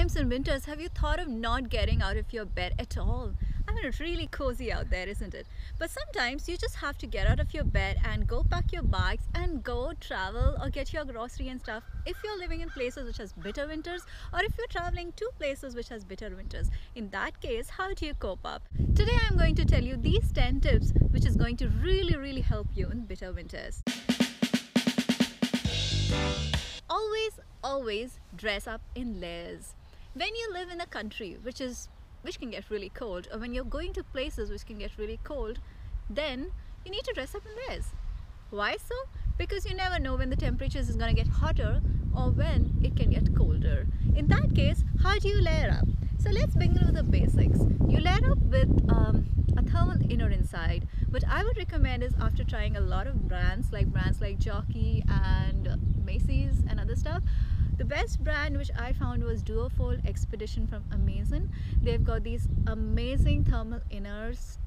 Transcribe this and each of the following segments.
times in winters have you thought of not getting out of your bed at all? I mean, it's really cozy out there, isn't it? But sometimes you just have to get out of your bed and go pack your bags and go travel or get your grocery and stuff if you're living in places which has bitter winters, or if you're traveling to places which has bitter winters. In that case, how do you cope up? Today I'm going to tell you these 10 tips which is going to really help you in bitter winters. Always dress up in layers. When you live in a country which can get really cold, or when you're going to places which can get really cold, then you need to dress up in layers. Why so? Because you never know when the temperatures is going to get hotter or when it can get colder. In that case, how do you layer up? So let's begin with the basics. You layer up with a thermal inner inside. What I would recommend is, after trying a lot of brands like Jockey and Macy's and other stuff, the best brand which I found was Duofold Expedition from Amazon. They've got these amazing thermal inners,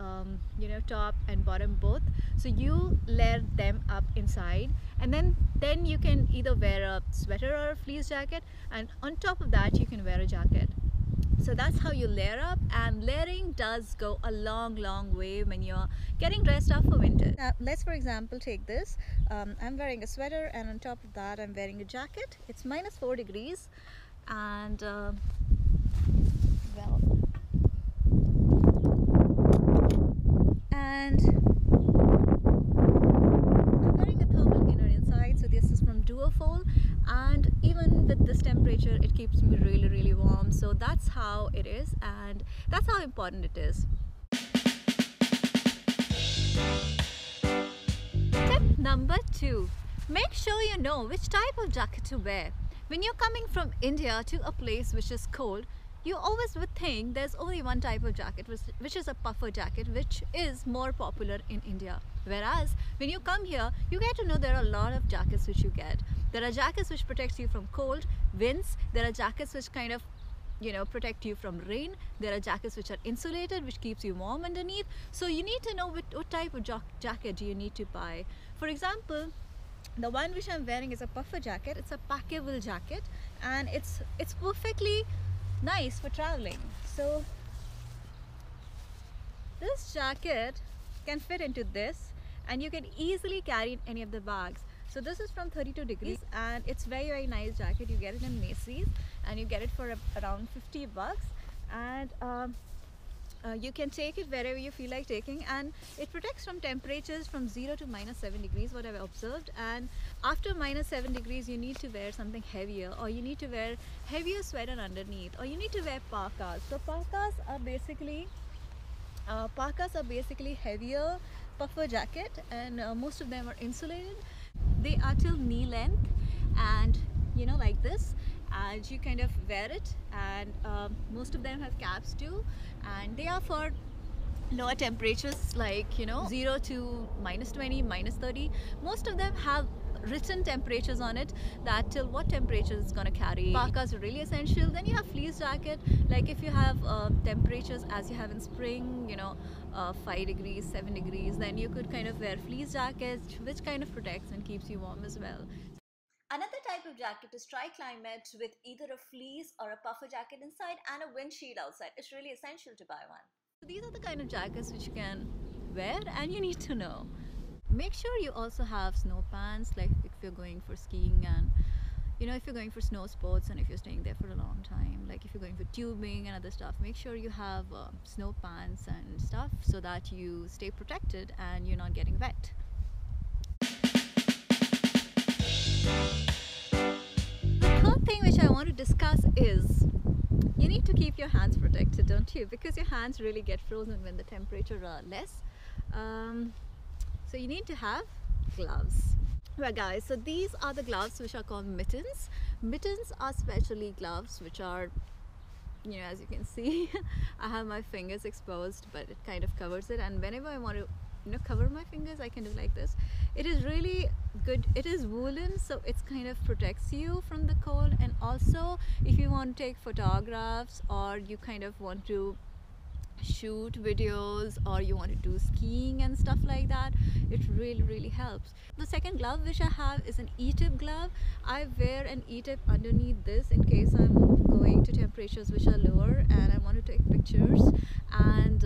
top and bottom both. So you layer them up inside, and then you can either wear a sweater or a fleece jacket, and on top of that you can wear a jacket. So that's how you layer up, and layering does go a long way when you're getting dressed up for winter. Now let's, for example, take this. I'm wearing a sweater, and on top of that I'm wearing a jacket. It's -4 degrees, and I'm wearing a thermal inner inside. So this is from Duofold, and even with this temperature it keeps me really warm. So that's how it is, and that's how important it is. Tip number 2. Make sure you know which type of jacket to wear. When you're coming from India to a place which is cold, you always would think there's only one type of jacket, which is a puffer jacket, which is more popular in India. Whereas when you come here, you get to know there are a lot of jackets which you get. There are jackets which protect you from cold winds. There are jackets which kind of protect you from rain. There are jackets which are insulated, which keeps you warm underneath. So you need to know what type of jacket do you need to buy. For example, the one which I'm wearing is a puffer jacket. It's a packable jacket, and it's perfectly nice for traveling. So this jacket can fit into this, and you can easily carry in any of the bags. So this is from 32 degrees, and it's very nice jacket. You get it in Macy's, and you get it for around 50 bucks, and you can take it wherever you feel like taking, and it protects from temperatures from 0 to -7 degrees, what I've observed. And after -7 degrees you need to wear something heavier, or you need to wear heavier sweater underneath, or you need to wear parkas. So parkas are basically heavier puffer jacket, and most of them are insulated. They are till knee length, and like this, and you kind of wear it, and most of them have caps too, and they are for lower temperatures like 0 to -20, -30. Most of them have written temperatures on it, that till what temperature it's going to carry. Parkas are really essential. Then you have fleece jacket, like if you have temperatures as you have in spring, 5 degrees, 7 degrees, then you could kind of wear fleece jackets, which kind of protects and keeps you warm as well. Another type of jacket is Triclimate, with either a fleece or a puffer jacket inside and a windshield outside. It's really essential to buy one. So these are the kind of jackets which you can wear, and you need to know. Make sure you also have snow pants, like if you're going for skiing, and if you're going for snow sports, and if you're staying there for a long time, like if you're going for tubing and other stuff, make sure you have snow pants and stuff, so that you stay protected and you're not getting wet. The third thing which I want to discuss is, you need to keep your hands protected, don't you? Because your hands really get frozen when the temperatures are less. So you need to have gloves. Well guys, so these are the gloves which are called mittens. Mittens are specially gloves which are, as you can see, I have my fingers exposed, but it kind of covers it, and whenever I want to cover my fingers, I can do like this. It is really good. It is woolen, so it kind of protects you from the cold. And also, if you want to take photographs, or you kind of want to shoot videos, or you want to do skiing and stuff like that, it really helps. The second glove which I have is an E-tip glove. I wear an E-tip underneath this in case I'm going to temperature temperatures which are lower, and I want to take pictures, and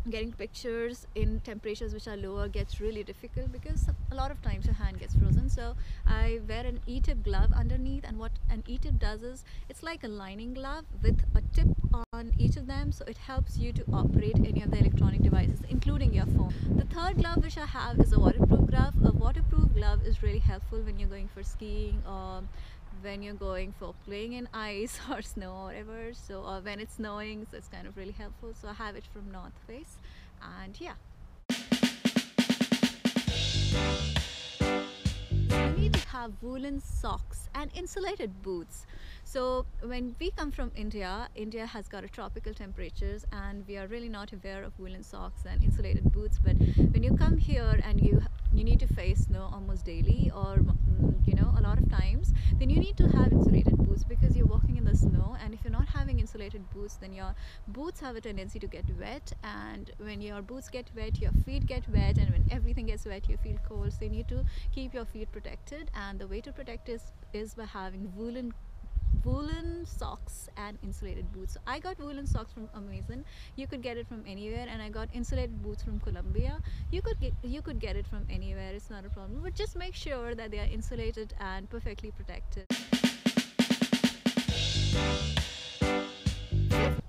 getting pictures in temperatures which are lower gets really difficult because a lot of times your hand gets frozen. So I wear an E-tip glove underneath, and what an E-tip does is it's like a lining glove with a tip on each of them, so it helps you to operate any of the electronic devices including your phone. The third glove which I have is a waterproof glove. A waterproof glove is really helpful when you're going for skiing, or when you're going for playing in ice or snow or whatever, so when it's snowing, so it's kind of really helpful. So I have it from North Face, and yeah. You need to have woolen socks and insulated boots. So when we come from India, India has got a tropical temperatures, and we are really not aware of woolen socks and insulated boots. But when you come here and you need to face snow almost daily, or you know, a lot of times, then you need to have insulated boots because you're walking in the snow, and if you're not having insulated boots, then your boots have a tendency to get wet, and when your boots get wet, your feet get wet, and when everything gets wet, you feel cold. So you need to keep your feet protected, and the way to protect is by having woolen socks and insulated boots. So I got woolen socks from Amazon. You could get it from anywhere, and I got insulated boots from Colombia. You could get it from anywhere, it's not a problem, but just make sure that they are insulated and perfectly protected.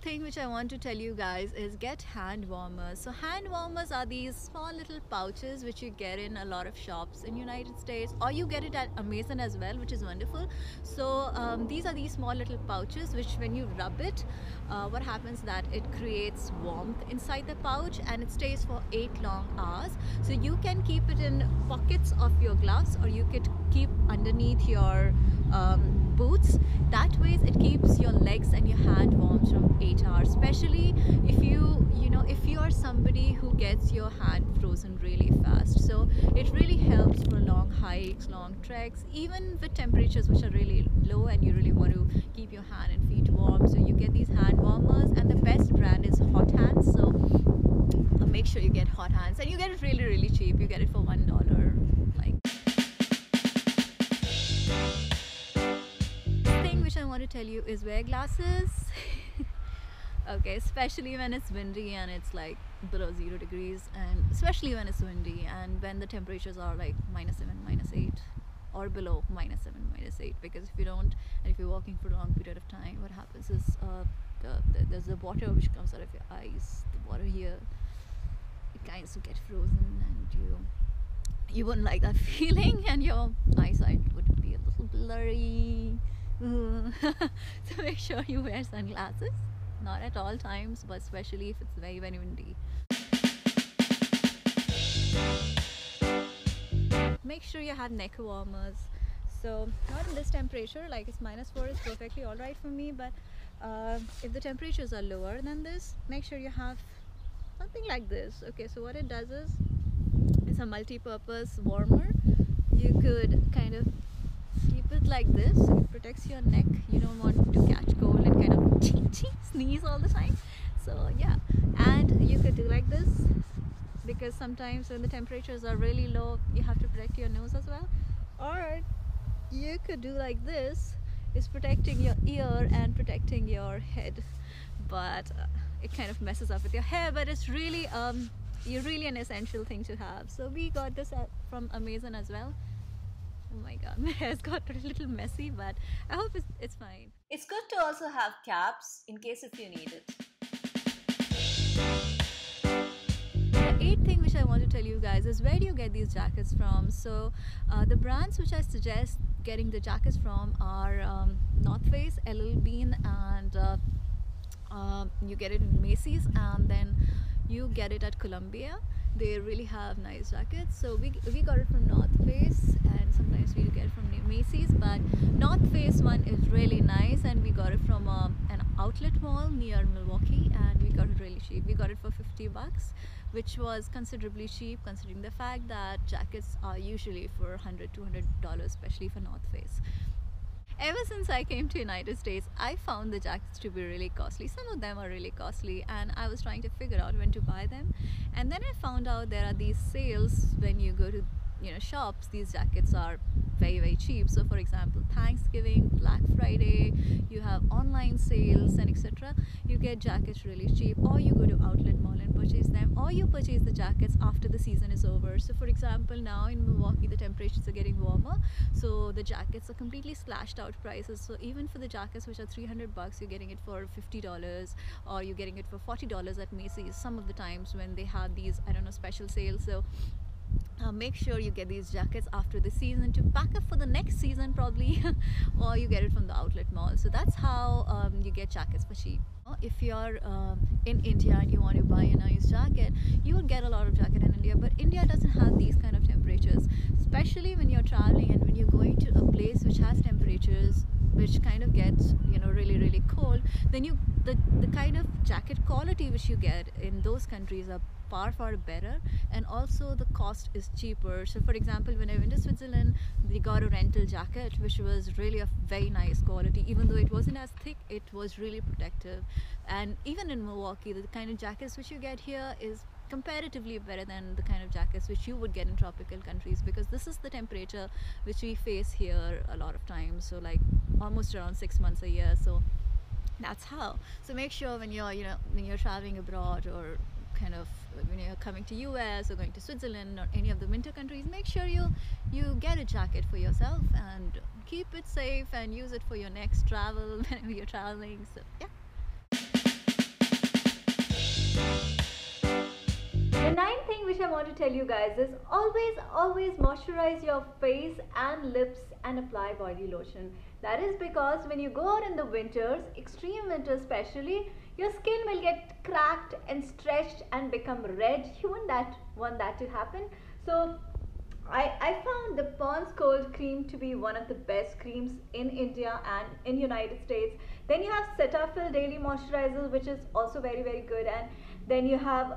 Thing which I want to tell you guys is get hand warmers. So hand warmers are these small little pouches which you get in a lot of shops in United States, or you get it at Amazon as well, which is wonderful. So these are these small little pouches which when you rub it, what happens that it creates warmth inside the pouch, and it stays for 8 long hours. So you can keep it in pockets of your gloves, or you could keep underneath your boots. That way it keeps your legs and your hand warm from 8 hours, especially if you are somebody who gets your hand frozen really fast. So it really helps for long hikes, long treks, even with temperatures which are really low and you really want to keep your hand and feet warm. So you get these hand warmers, and the best brand is Hot Hands. So make sure you get Hot Hands, and you get it really, really cheap. You get it for $1. Like, thing which I want to tell you is wear glasses. Okay, especially when it's windy and it's like below 0 degrees, and especially when it's windy and when the temperatures are like -7, -8, or below -7, -8, because if you don't, and if you're walking for a long period of time, what happens is there's the water which comes out of your eyes, the water here, it kind of get frozen, and you wouldn't like that feeling, and your eyesight would be a little blurry. So make sure you wear sunglasses. Not at all times, but especially if it's very, very windy. Make sure you have neck warmers. So not in this temperature, like it's -4 is perfectly all right for me, but if the temperatures are lower than this, make sure you have something like this. Okay, so what it does is it's a multi-purpose warmer. You could kind of keep it like this. It protects your neck. You don't want to catch cold and kind of sneeze all the time. So yeah, and you could do like this, because sometimes when the temperatures are really low, you have to protect your nose as well. Or you could do like this, is protecting your ear and protecting your head, but it kind of messes up with your hair, but it's really really an essential thing to have. So we got this from Amazon as well. Oh my god, my hair's got a little messy, but I hope it's fine. It's good to also have caps in case if you need it. The 8th thing which I want to tell you guys is where do you get these jackets from. So the brands which I suggest getting the jackets from are North Face, LL Bean, and you get it in Macy's, and then you get it at Columbia. They really have nice jackets. So we got it from North Face, and sometimes we get it from Macy's, but North Face one is really nice, and we got it from an outlet mall near Milwaukee, and we got it really cheap. We got it for $50, which was considerably cheap considering the fact that jackets are usually for $100–200, especially for North Face. Ever since I came to United States, I found the jackets to be really costly. Some of them are really costly, and I was trying to figure out when to buy them. And then I found out there are these sales when you go to shops. These jackets are very, very cheap. So for example, Thanksgiving, Black Friday, you have online online sales and etc., you get jackets really cheap, or you go to outlet mall and purchase them, or you purchase the jackets after the season is over. So for example, now in Milwaukee the temperatures are getting warmer, so the jackets are completely slashed out prices. So even for the jackets which are $300, you're getting it for $50, or you're getting it for $40 at Macy's some of the times when they have these, I don't know, special sales. So make sure you get these jackets after the season to pack up for the next season probably or you get it from the outlet mall. So that's how you get jackets for cheap. If you're in India and you want to buy a nice jacket, you would get a lot of jacket in India, but India doesn't have these kind of temperatures, especially when you're traveling and when you're going to a place which has temperatures which kind of gets, you know, really cold. Then the kind of jacket quality which you get in those countries are far better, and also the cost is cheaper. So for example, when I went to Switzerland, we got a rental jacket which was really of very nice quality. Even though it wasn't as thick, it was really protective. And even in Milwaukee, the kind of jackets which you get here is comparatively better than the kind of jackets which you would get in tropical countries, because this is the temperature which we face here a lot of times, so like almost around 6 months a year. So that's how. So make sure when you're, you know, when you're traveling abroad, or kind of when you're coming to US or going to Switzerland or any of the winter countries, make sure you get a jacket for yourself and keep it safe and use it for your next travel whenever you're traveling. So yeah. The ninth thing which I want to tell you guys is always moisturize your face and lips and apply body lotion. That is because when you go out in the winters, extreme winters especially, your skin will get cracked and stretched and become red. You want that to happen. So I found the Pond's Cold Cream to be one of the best creams in India and in United States. Then you have Cetaphil Daily Moisturizer, which is also very good, and then you have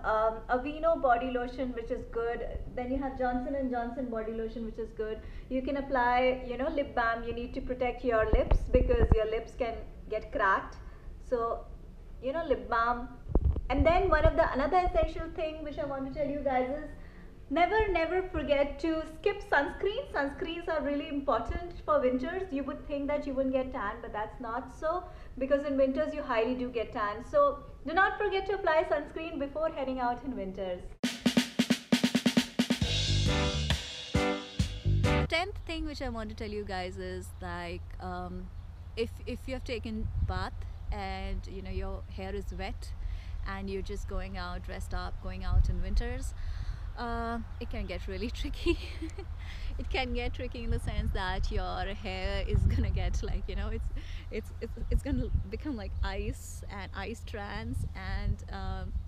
Aveeno Body Lotion, which is good. Then you have Johnson & Johnson Body Lotion, which is good. You can apply, you know, lip balm. You need to protect your lips because your lips can get cracked. So, you know, lip balm. And then another essential thing which I want to tell you guys is never forget to skip sunscreen. Sunscreens are really important for winters. You would think that you wouldn't get tan, but that's not so, because in winters you highly do get tan. So do not forget to apply sunscreen before heading out in winters. 10th thing which I want to tell you guys is like if you have taken bath and you know your hair is wet and you're just going out dressed up, going out in winters, it can get really tricky. It can get tricky in the sense that your hair is gonna get like, you know, it's gonna become like ice and ice strands, and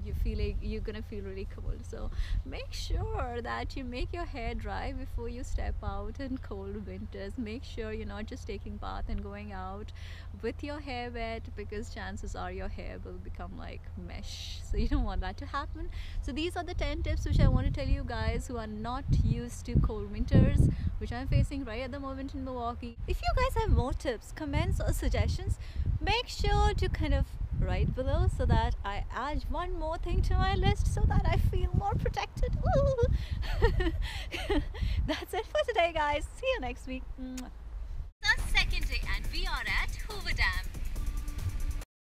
you're gonna feel really cold. So make sure that you make your hair dry before you step out in cold winters. Make sure you're not just taking bath and going out with your hair wet, because chances are your hair will become like mesh, so you don't want that to happen. So these are the 10 tips which I want to tell you guys who are not used to cold winters, which I'm facing right at the moment in Milwaukee. If you guys have more tips, comments or suggestions, make sure to kind of write below so that I add one more thing to my list so that I feel more protected. That's it for today, guys. See you next week. It's our second day and we are at Hoover Dam.